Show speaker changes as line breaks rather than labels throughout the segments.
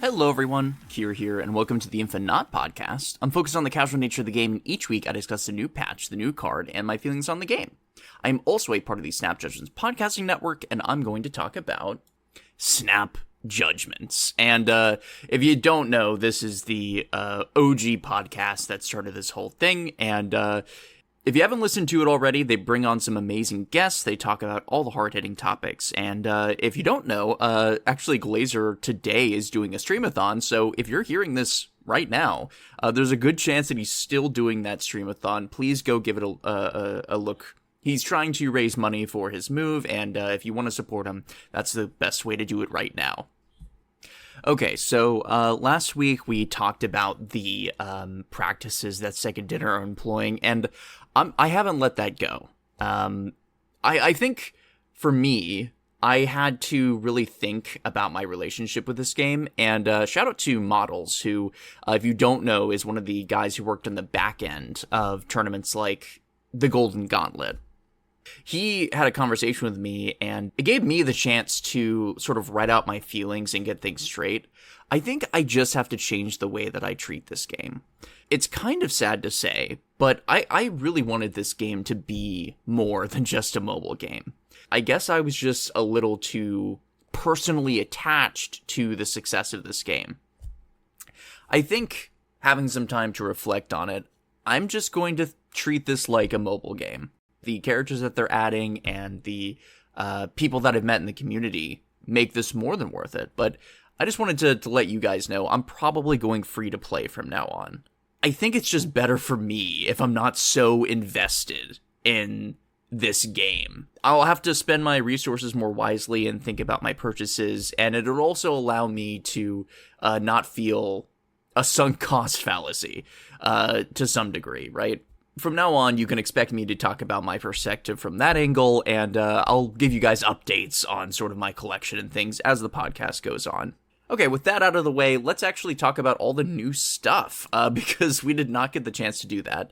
Hello everyone, Kier here, and welcome to the InfiNOT podcast. I'm focused on the casual nature of the game, and each week I discuss the new patch, the new card, and my feelings on the game. I am also a part of the Snap Judgments podcasting network, and I'm going to talk about Snap Judgments. And if you don't know, this is the OG podcast that started this whole thing, and if you haven't listened to it already, they bring on some amazing guests. They talk about all the hard-hitting topics. And if you don't know, actually Glazer today is doing a streamathon. So if you're hearing this right now, there's a good chance that he's still doing that streamathon. Please go give it a look. He's trying to raise money for his move. And if you want to support him, that's the best way to do it right now. Okay, so last week we talked about the practices that Second Dinner are employing, and I haven't let that go. I think, for me, I had to really think about my relationship with this game, and shout out to Models, who, if you don't know, is one of the guys who worked on the back end of tournaments like the Golden Gauntlet. He had a conversation with me, and it gave me the chance to sort of write out my feelings and get things straight. I think I just have to change the way that I treat this game. It's kind of sad to say, but I really wanted this game to be more than just a mobile game. I guess I was just a little too personally attached to the success of this game. I think, having some time to reflect on it, I'm just going to treat this like a mobile game. The characters that they're adding and the people that I've met in the community make this more than worth it. But I just wanted to let you guys know I'm probably going free to play from now on. I think it's just better for me if I'm not so invested in this game. I'll have to spend my resources more wisely and think about my purchases, and it'll also allow me to not feel a sunk cost fallacy to some degree, right? From now on, you can expect me to talk about my perspective from that angle, and I'll give you guys updates on sort of my collection and things as the podcast goes on. Okay, with that out of the way, let's actually talk about all the new stuff, because we did not get the chance to do that.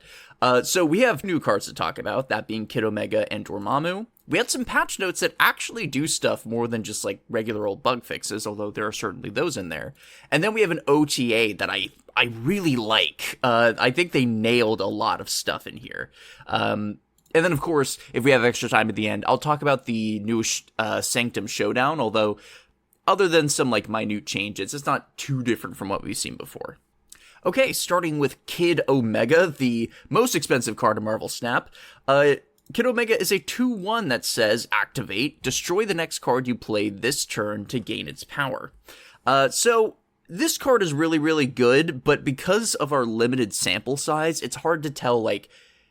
So we have new cards to talk about, that being Kid Omega and Dormammu. We had some patch notes that actually do stuff more than just like regular old bug fixes, although there are certainly those in there. And then we have an OTA that I really like. I think they nailed a lot of stuff in here. And then, of course, if we have extra time at the end, I'll talk about the new Sanctum Showdown, although other than some like minute changes, it's not too different from what we've seen before. Okay, starting with Kid Omega, the most expensive card in Marvel Snap. Kid Omega is a 2/1 that says, activate, destroy the next card you play this turn to gain its power. So this card is really, really good, but because of our limited sample size, it's hard to tell, like,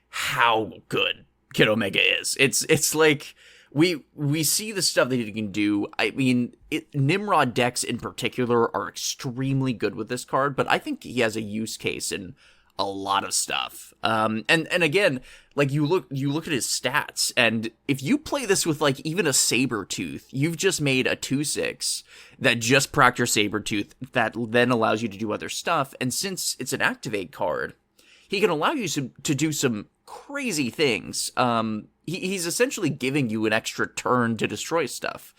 how good Kid Omega is. It's like, we see the stuff that he can do. I mean, Nimrod decks in particular are extremely good with this card, but I think he has a use case in a lot of stuff. And again, like, you look at his stats, and if you play this with like even a Sabretooth, you've just made a 2/6 that just procs your Sabretooth that then allows you to do other stuff. And since it's an activate card, he can allow you to do some crazy things. He's essentially giving you an extra turn to destroy stuff.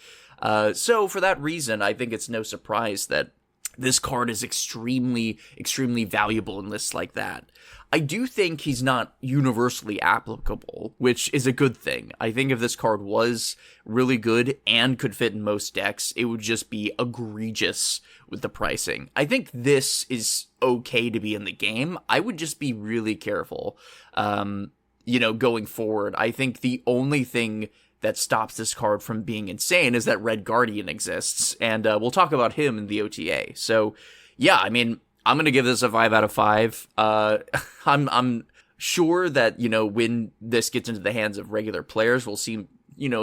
So for that reason, I think it's no surprise that this card is extremely, extremely valuable in lists like that. I do think he's not universally applicable, which is a good thing. I think if this card was really good and could fit in most decks, it would just be egregious with the pricing. I think this is okay to be in the game. I would just be really careful, going forward. I think the only thing that stops this card from being insane is that Red Guardian exists, and we'll talk about him in the OTA. So, yeah, I mean, I'm gonna give this a 5 out of 5. I'm sure that, when this gets into the hands of regular players, we'll see,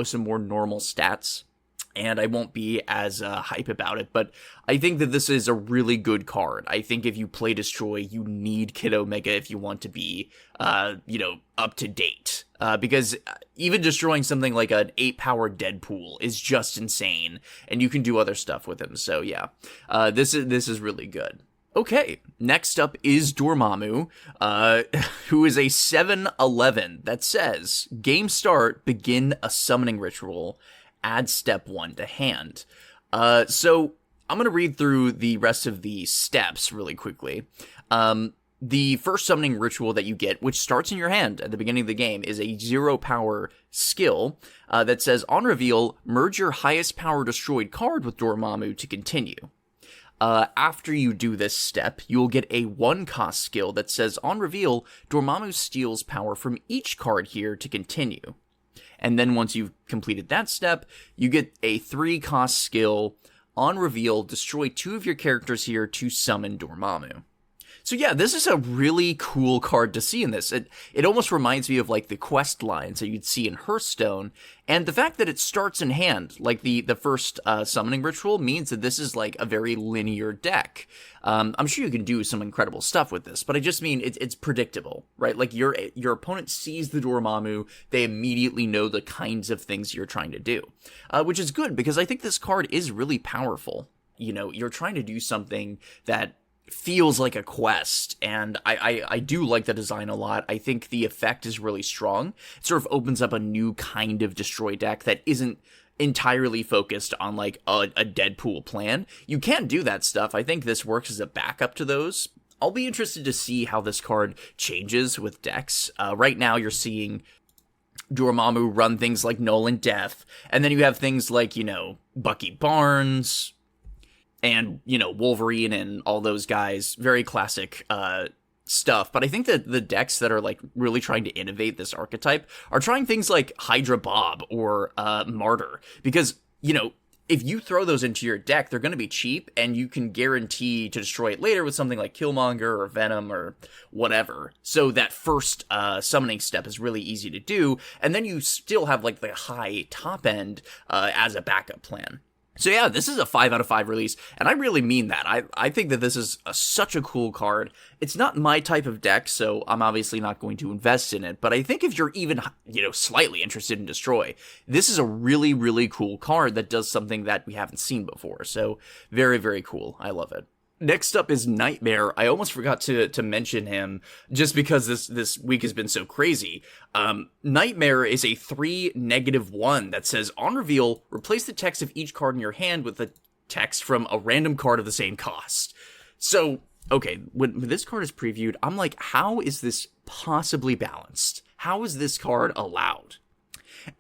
some more normal stats, and I won't be as hype about it, but I think that this is a really good card. I think if you play Destroy, you need Kid Omega if you want to be, up to date. Because even destroying something like an 8-power Deadpool is just insane, and you can do other stuff with him. So yeah, this is really good. Okay, next up is Dormammu, who is a 7/11 that says, game start, begin a summoning ritual. add step 1 to hand. So I'm going to read through the rest of the steps really quickly. The first summoning ritual that you get, which starts in your hand at the beginning of the game, is a 0 power skill that says, on reveal, merge your highest power destroyed card with Dormammu to continue. After you do this step, you'll get a 1 cost skill that says, on reveal, Dormammu steals power from each card here to continue. And then once you've completed that step, you get a 3 cost skill, on reveal, destroy 2 of your characters here to summon Dormammu. So yeah, this is a really cool card to see in this. It almost reminds me of like the quest lines that you'd see in Hearthstone, and the fact that it starts in hand, like the first summoning ritual, means that this is like a very linear deck. I'm sure you can do some incredible stuff with this, but I just mean it's predictable, right? Like your opponent sees the Dormammu, they immediately know the kinds of things you're trying to do, which is good because I think this card is really powerful. You know, you're trying to do something that feels like a quest, and I do like the design a lot. I think the effect is really strong. It sort of opens up a new kind of destroy deck that isn't entirely focused on like a Deadpool plan. You can do that stuff. I think this works as a backup to those. I'll be interested to see how this card changes with decks. Right now you're seeing Dormammu run things like Nolan Death, and then you have things like, you know, Bucky Barnes, and, you know, Wolverine and all those guys, very classic stuff. But I think that the decks that are, like, really trying to innovate this archetype are trying things like Hydra Bob or Martyr. Because, you know, if you throw those into your deck, they're going to be cheap, and you can guarantee to destroy it later with something like Killmonger or Venom or whatever. So that first summoning step is really easy to do, and then you still have, like, the high top end as a backup plan. So yeah, this is a 5 out of 5 release, and I really mean that. I think that this is such a cool card. It's not my type of deck, so I'm obviously not going to invest in it, but I think if you're even, you know, slightly interested in Destroy, this is a really, really cool card that does something that we haven't seen before. So very, very cool. I love it. Next up is Nightmare. I almost forgot to mention him just because this week has been so crazy. Nightmare is a 3-1 that says, on reveal, replace the text of each card in your hand with the text from a random card of the same cost. So, okay, when this card is previewed, I'm like, how is this possibly balanced? How is this card allowed?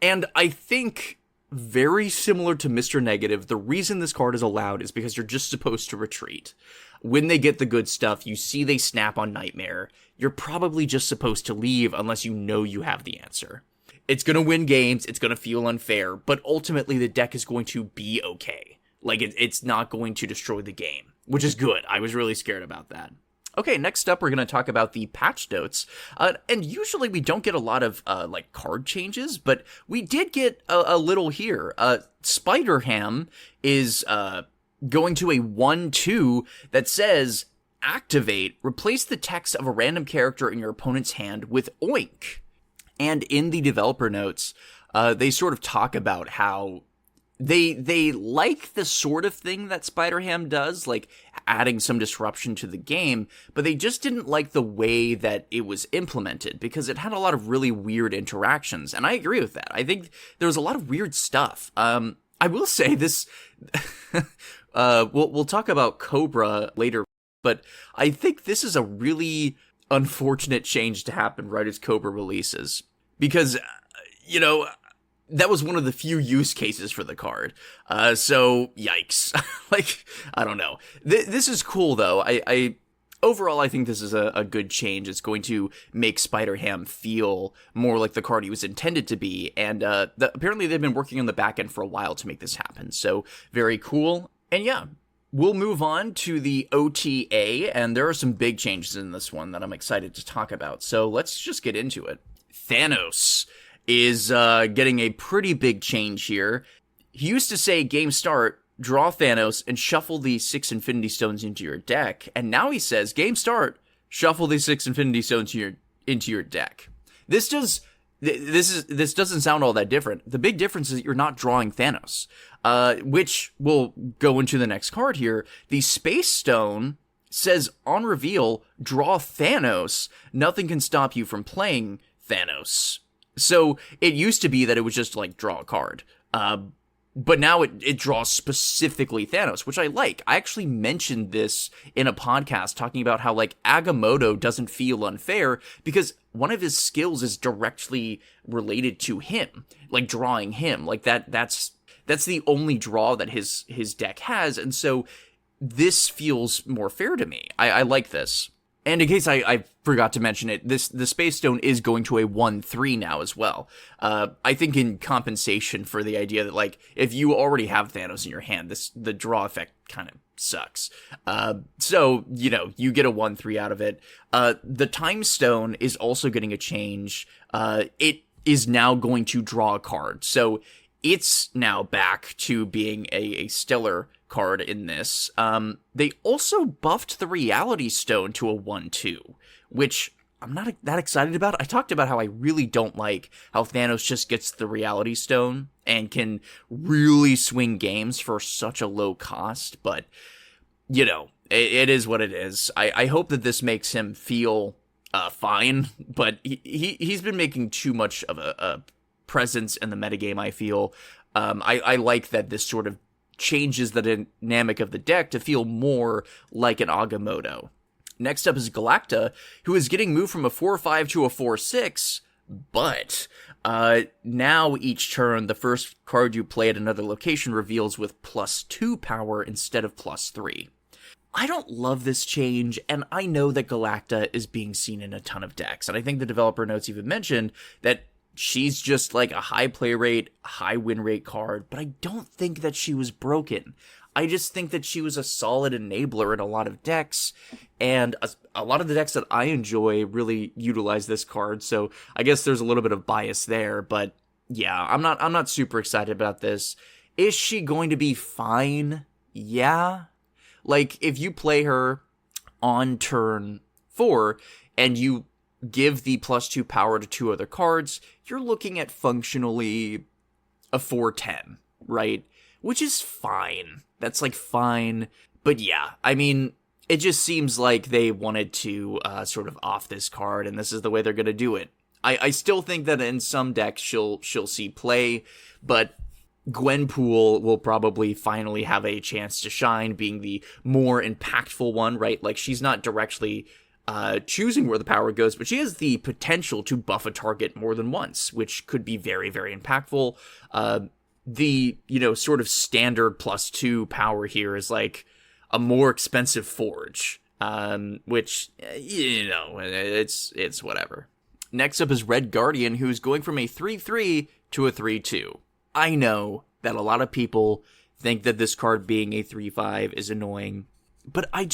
And I think, very similar to Mr. Negative, the reason this card is allowed is because you're just supposed to retreat. When they get the good stuff, you see they snap on Nightmare, you're probably just supposed to leave unless you know you have the answer. It's going to win games, it's going to feel unfair, but ultimately the deck is going to be okay. Like, it's not going to destroy the game, which is good. I was really scared about that. Okay, next up, we're going to talk about the patch notes, and usually we don't get a lot of, like, card changes, but we did get a little here. Spider-Ham is going to a 1/2 that says, activate, replace the text of a random character in your opponent's hand with Oink. And in the developer notes, they sort of talk about how they like the sort of thing that Spider-Ham does, like adding some disruption to the game, but they just didn't like the way that it was implemented because it had a lot of really weird interactions, and I agree with that. I think there was a lot of weird stuff. I will say this, we'll talk about Cobra later, but I think this is a really unfortunate change to happen right as Cobra releases, because, you know, that was one of the few use cases for the card. So, yikes. Like, I don't know. This is cool, though. Overall, I think this is a good change. It's going to make Spider-Ham feel more like the card he was intended to be. And apparently they've been working on the back end for a while to make this happen. So, very cool. And yeah, we'll move on to the OTA. And there are some big changes in this one that I'm excited to talk about. So, let's just get into it. Thanos is getting a pretty big change here. He used to say, game start, draw Thanos, and shuffle these 6 Infinity Stones into your deck. And now he says, game start, shuffle these 6 Infinity Stones into your deck. This doesn't sound all that different. The big difference is that you're not drawing Thanos, which we'll go into the next card here. The Space Stone says, on reveal, draw Thanos. Nothing can stop you from playing Thanos. So it used to be that it was just like draw a card. But now it draws specifically Thanos, which I like. I actually mentioned this in a podcast talking about how, like, Agamotto doesn't feel unfair because one of his skills is directly related to him, like drawing him. Like that's the only draw that his deck has, and so this feels more fair to me. I like this. And in case I forgot to mention it, the Space Stone is going to a 1/3 now as well. I think in compensation for the idea that, like, if you already have Thanos in your hand, the draw effect kind of sucks. So, you get a 1/3 out of it. The Time Stone is also getting a change. It is now going to draw a card. So it's now back to being a stellar card in this. They also buffed the Reality Stone to a 1/2, which I'm not that excited about. I talked about how I really don't like how Thanos just gets the Reality Stone and can really swing games for such a low cost, but, it is what it is. I hope that this makes him feel fine, but he's been making too much of a presence in the metagame, I feel. I like that this sort of changes the dynamic of the deck to feel more like an Agamotto. Next up is Galacta, who is getting moved from a 4/5 to a 4/6, but now each turn, the first card you play at another location reveals with +2 power instead of +3. I don't love this change, and I know that Galacta is being seen in a ton of decks, and I think the developer notes even mentioned that she's just like a high play rate, high win rate card, but I don't think that she was broken. I just think that she was a solid enabler in a lot of decks, and a lot of the decks that I enjoy really utilize this card, so I guess there's a little bit of bias there, but yeah, I'm not super excited about this. Is she going to be fine? Yeah. Like, if you play her on turn 4, and you give the +2 power to 2 other cards, you're looking at functionally a 4/10, right? Which is fine. That's, like, fine. But yeah, I mean, it just seems like they wanted to sort of off this card, and this is the way they're going to do it. I still think that in some decks she'll see play, but Gwenpool will probably finally have a chance to shine, being the more impactful one, right? Like, she's not directly choosing where the power goes, but she has the potential to buff a target more than once, which could be very, very impactful. The, sort of standard +2 power here is like a more expensive forge, which, it's whatever. Next up is Red Guardian, who's going from a 3/3 to a 3/2. I know that a lot of people think that this card being a 3/5 is annoying, but I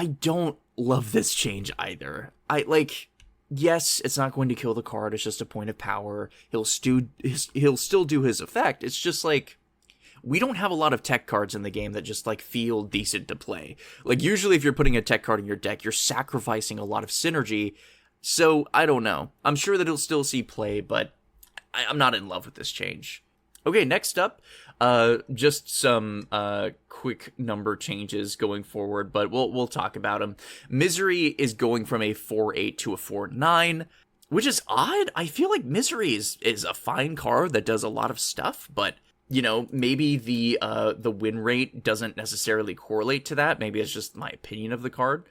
don't love this change either. Yes, it's not going to kill the card, it's just a point of power. He'll still do his effect. It's just like, we don't have a lot of tech cards in the game that just, like, feel decent to play. Like, usually if you're putting a tech card in your deck, you're sacrificing a lot of synergy. So, I don't know. I'm sure that he'll still see play, but I'm not in love with this change. Okay, next up, just some quick number changes going forward, but we'll talk about them. Misery is going from a 4/8 to a 4/9, which is odd. I feel like Misery is a fine card that does a lot of stuff, but maybe the win rate doesn't necessarily correlate to that. Maybe it's just my opinion of the card.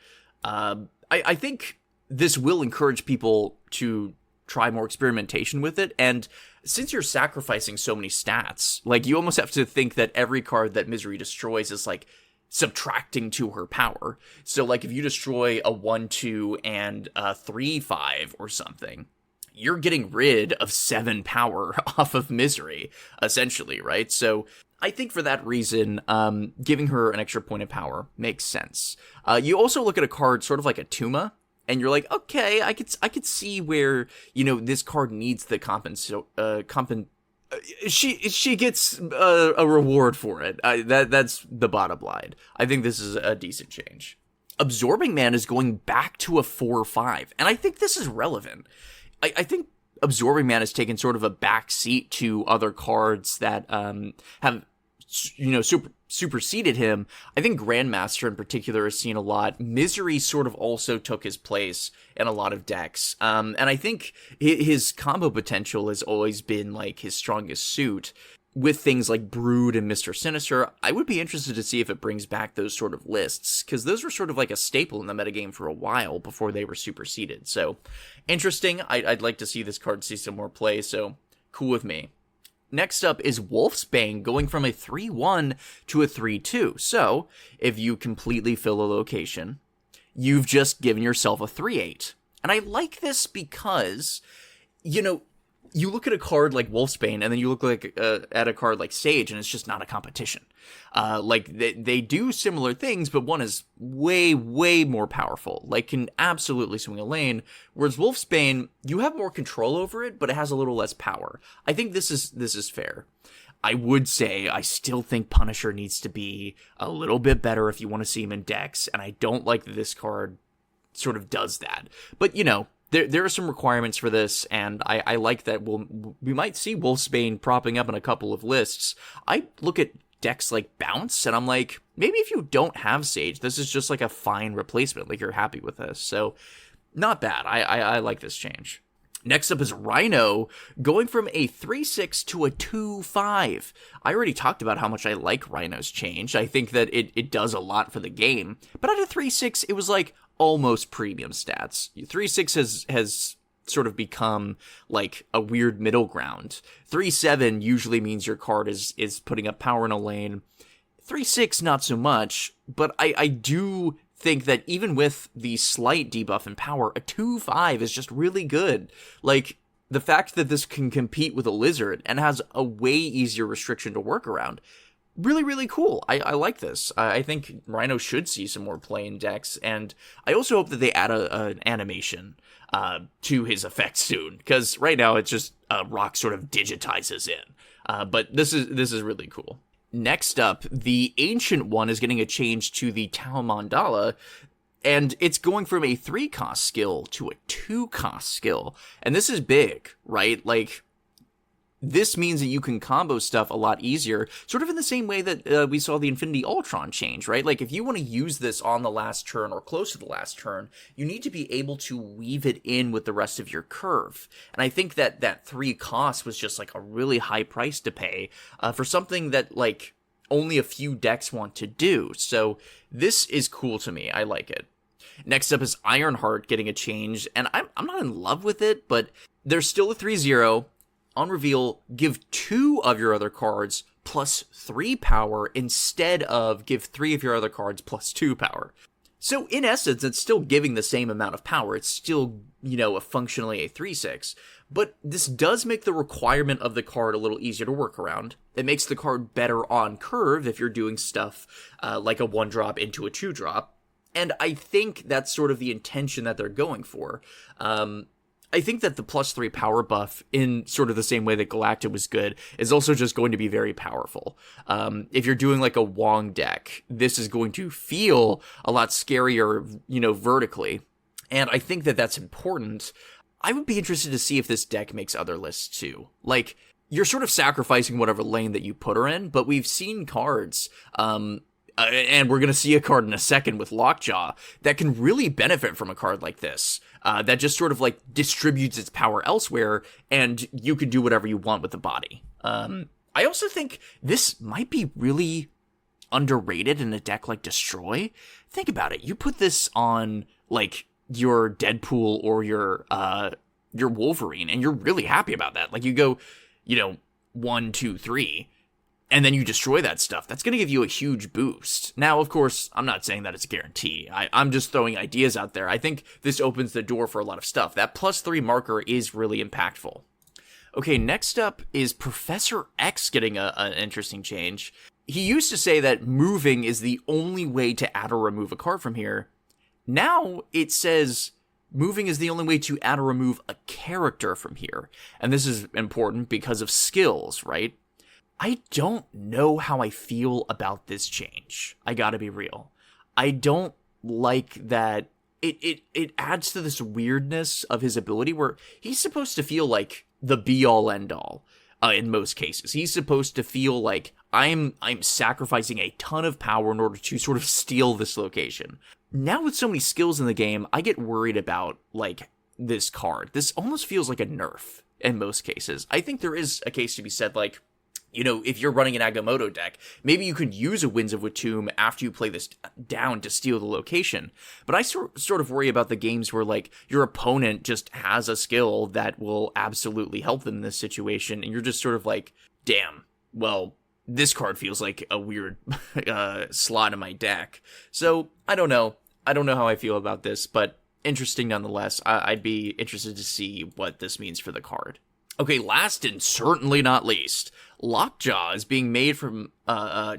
I think this will encourage people to try more experimentation with it, and since you're sacrificing so many stats, like, you almost have to think that every card that Misery destroys is, like, subtracting to her power. So, like, if you destroy a 1/2 and a 3/5 or something, you're getting rid of 7 power off of Misery, essentially, right? So I think for that reason, giving her an extra point of power makes sense. You also look at a card sort of like a Tuma, and you're like, okay, I could see where, this card needs the she gets a reward for it. That's the bottom line. I think this is a decent change. Absorbing Man is going back to a 4/5, and I think this is relevant. I think Absorbing Man has taken sort of a back seat to other cards that have superseded him. I think Grandmaster in particular has seen a lot. Misery sort of also took his place in a lot of decks. And I think his combo potential has always been, like, his strongest suit. with things like Brood and Mr. Sinister, I would be interested to see if it brings back those sort of lists, because those were sort of like a staple in the metagame for a while before they were superseded. So, interesting. I'd like to see this card see some more play, so cool with me. Next up is Wolfsbane, going from a 3-1 to a 3-2. So, if you completely fill a location, you've just given yourself a 3-8. And I like this because, you know, you look at a card like Wolfsbane, and then you look at a card like Sage, and it's just not a competition. Like, they do similar things, but one is way, way more powerful. Like, can absolutely swing a lane, whereas Wolfsbane, you have more control over it, but it has a little less power. I think this is fair. I would say I still think Punisher needs to be a little bit better if you want to see him in decks, and I don't like that this card sort of does that. But, you know, there are some requirements for this, and I like that we might see Wolfsbane propping up in a couple of lists. I look at decks like Bounce, and I'm like, maybe if you don't have Sage, this is just like a fine replacement, like you're happy with this. So, not bad. I like this change. Next up is Rhino, going from a 3-6 to a 2-5. I already talked about how much I like Rhino's change. I think that it does a lot for the game. But at a 3-6, it was like almost premium stats. 3-6 has sort of become like a weird middle ground. 3-7 usually means your card is putting up power in a lane. 3-6, not so much. But I do think that even with the slight debuff in power, a 2-5 is just really good. Like, the fact that this can compete with a Lizard and has a way easier restriction to work around, really, really cool. I like this. I think Rhino should see some more play in decks, and I also hope that they add an animation to his effect soon, because right now it's just Rock sort of digitizes in. But this is really cool. Next up, the Ancient One is getting a change to the Tau Mandala, and it's going from a 3-cost skill to a 2-cost skill. And this is big, right? Like, this means that you can combo stuff a lot easier, sort of in the same way that we saw the Infinity Ultron change, right? Like, if you want to use this on the last turn or close to the last turn, you need to be able to weave it in with the rest of your curve. And I think that 3 cost was just like a really high price to pay for something that, like, only a few decks want to do. So this is cool to me. I like it. Next up is Ironheart getting a change, and I'm not in love with it, but there's still a 3-0. On reveal, give 2 of your other cards plus 3 power instead of give 3 of your other cards plus 2 power. So in essence, it's still giving the same amount of power. It's still, you know, functionally a 3-6. But this does make the requirement of the card a little easier to work around. It makes the card better on curve if you're doing stuff like a 1-drop into a 2-drop. And I think that's sort of the intention that they're going for. I think that the +3 power buff, in sort of the same way that Galacta was good, is also just going to be very powerful. If you're doing like a Wong deck, this is going to feel a lot scarier, you know, vertically. And I think that that's important. I would be interested to see if this deck makes other lists too. Like, you're sort of sacrificing whatever lane that you put her in, but we've seen cards, and we're going to see a card in a second with Lockjaw that can really benefit from a card like this. That just sort of like distributes its power elsewhere, and you can do whatever you want with the body. I also think this might be really underrated in a deck like Destroy. Think about it. You put this on like your Deadpool or your Wolverine, and you're really happy about that. Like, you go, you know, 1, 2, 3. And then you destroy that stuff. That's going to give you a huge boost. Now, of course, I'm not saying that it's a guarantee. I'm just throwing ideas out there. I think this opens the door for a lot of stuff. That +3 marker is really impactful. Okay, next up is Professor X getting an interesting change. He used to say that moving is the only way to add or remove a card from here. Now it says moving is the only way to add or remove a character from here. And this is important because of skills, right? I don't know how I feel about this change. I gotta be real. I don't like that it adds to this weirdness of his ability where he's supposed to feel like the be-all end-all in most cases. He's supposed to feel like I'm sacrificing a ton of power in order to sort of steal this location. Now with so many skills in the game, I get worried about like this card. This almost feels like a nerf in most cases. I think there is a case to be said like, if you're running an Agamotto deck, maybe you could use a Winds of Watoomb after you play this down to steal the location. But I sort of worry about the games where, like, your opponent just has a skill that will absolutely help them in this situation, and you're just sort of like, damn, well, this card feels like a weird slot in my deck. So, I don't know. I don't know how I feel about this, but interesting nonetheless. I'd be interested to see what this means for the card. Okay, last and certainly not least, Lockjaw is being made from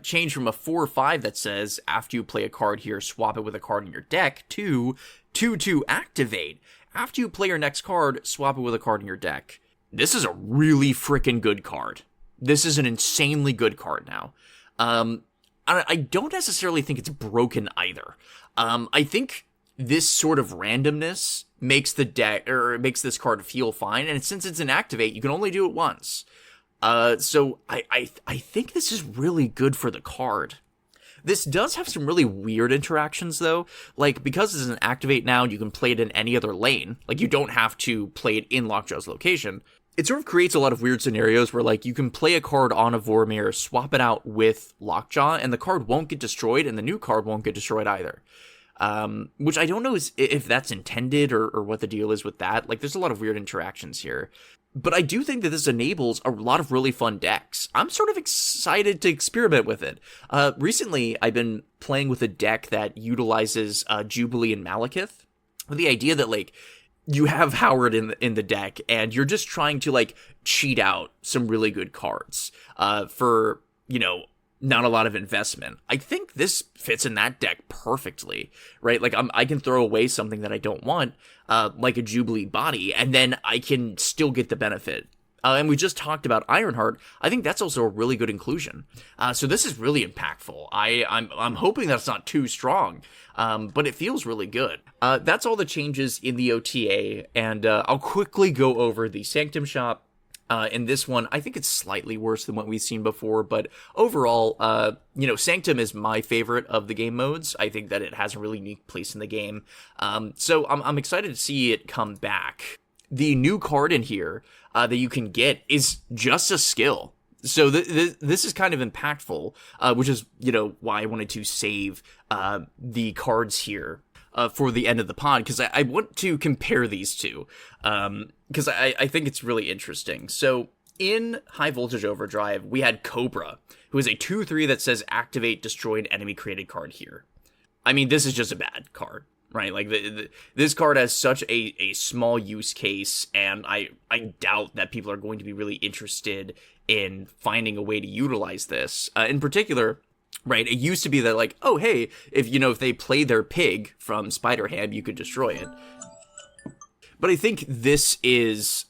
changed from a 4/5 that says after you play a card here, swap it with a card in your deck to 2/2 activate. After you play your next card, swap it with a card in your deck. This is a really freaking good card. This is an insanely good card now. I don't necessarily think it's broken either. I think this sort of randomness makes the deck, or makes this card feel fine, and since it's an activate, you can only do it once. So I think this is really good for the card. This does have some really weird interactions, though. Like, because it's an activate now, you can play it in any other lane. Like, you don't have to play it in Lockjaw's location. It sort of creates a lot of weird scenarios where, like, you can play a card on a Vormir, swap it out with Lockjaw, and the card won't get destroyed, and the new card won't get destroyed either. Which I don't know if that's intended or what the deal is with that. Like, there's a lot of weird interactions here. But I do think that this enables a lot of really fun decks. I'm sort of excited to experiment with it. Recently, I've been playing with a deck that utilizes Jubilee and Malekith, with the idea that, like, you have Howard in the deck, and you're just trying to, like, cheat out some really good cards for, not a lot of investment. I think this fits in that deck perfectly, right? Like, I can throw away something that I don't want, like a Jubilee Body, and then I can still get the benefit. And we just talked about Ironheart. I think that's also a really good inclusion. So this is really impactful. I'm hoping that's not too strong, but it feels really good. That's all the changes in the OTA, and I'll quickly go over the Sanctum Shop. In this one, I think it's slightly worse than what we've seen before, but overall, Sanctum is my favorite of the game modes. I think that it has a really unique place in the game. So I'm excited to see it come back. The new card in here that you can get is just a skill. So this is kind of impactful, which is, why I wanted to save the cards here for the end of the pod, because I want to compare these two, because I think it's really interesting. So in High Voltage Overdrive, we had Cobra, who is a 2/3 that says activate, destroy an enemy created card here. I mean, this is just a bad card, right? Like, this card has such a small use case, and I doubt that people are going to be really interested in finding a way to utilize this. In particular, right, it used to be that, like, oh, hey, if they play their pig from Spider-Ham, you could destroy it. But I think this is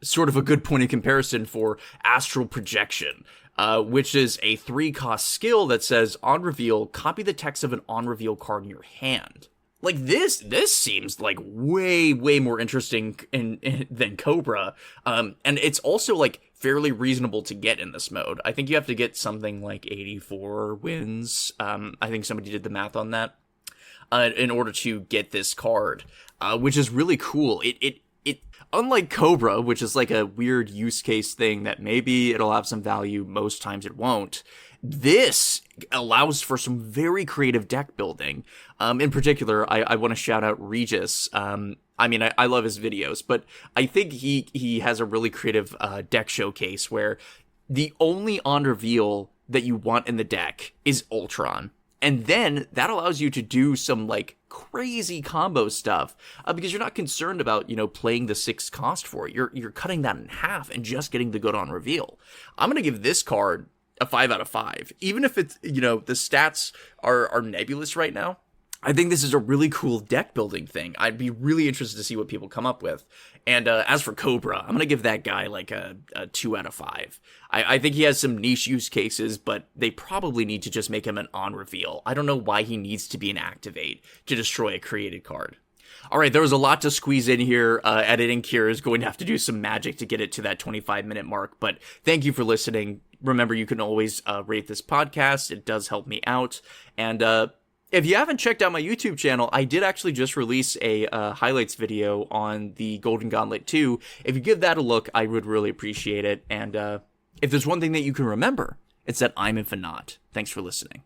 sort of a good point of comparison for Astral Projection, which is a 3-cost skill that says, on reveal, copy the text of an on-reveal card in your hand. Like, this seems like way more interesting than Cobra, and it's also, like, fairly reasonable to get in this mode. I think you have to get something like 84 wins. I think somebody did the math on that in order to get this card, which is really cool. It unlike Cobra, which is like a weird use case thing that maybe it'll have some value, most times it won't. This allows for some very creative deck building. In particular, I want to shout out Regis. I love his videos, but I think he has a really creative deck showcase where the only on reveal that you want in the deck is Ultron. And then that allows you to do some, like, crazy combo stuff because you're not concerned about, playing the 6 cost for it. You're cutting that in half and just getting the good on reveal. I'm going to give this card a 5 out of 5. Even if it's, the stats are nebulous right now, I think this is a really cool deck building thing. I'd be really interested to see what people come up with. And as for Cobra, I'm going to give that guy like a 2 out of 5. I think he has some niche use cases, but they probably need to just make him an on-reveal. I don't know why he needs to be an activate to destroy a created card. All right, there was a lot to squeeze in here. Editing Kier is going to have to do some magic to get it to that 25-minute mark, but thank you for listening. Remember, you can always rate this podcast. It does help me out. And if you haven't checked out my YouTube channel, I did actually just release a highlights video on the Golden Gauntlet 2. If you give that a look, I would really appreciate it. And If there's one thing that you can remember, it's that I'm InfiNOT. Thanks for listening.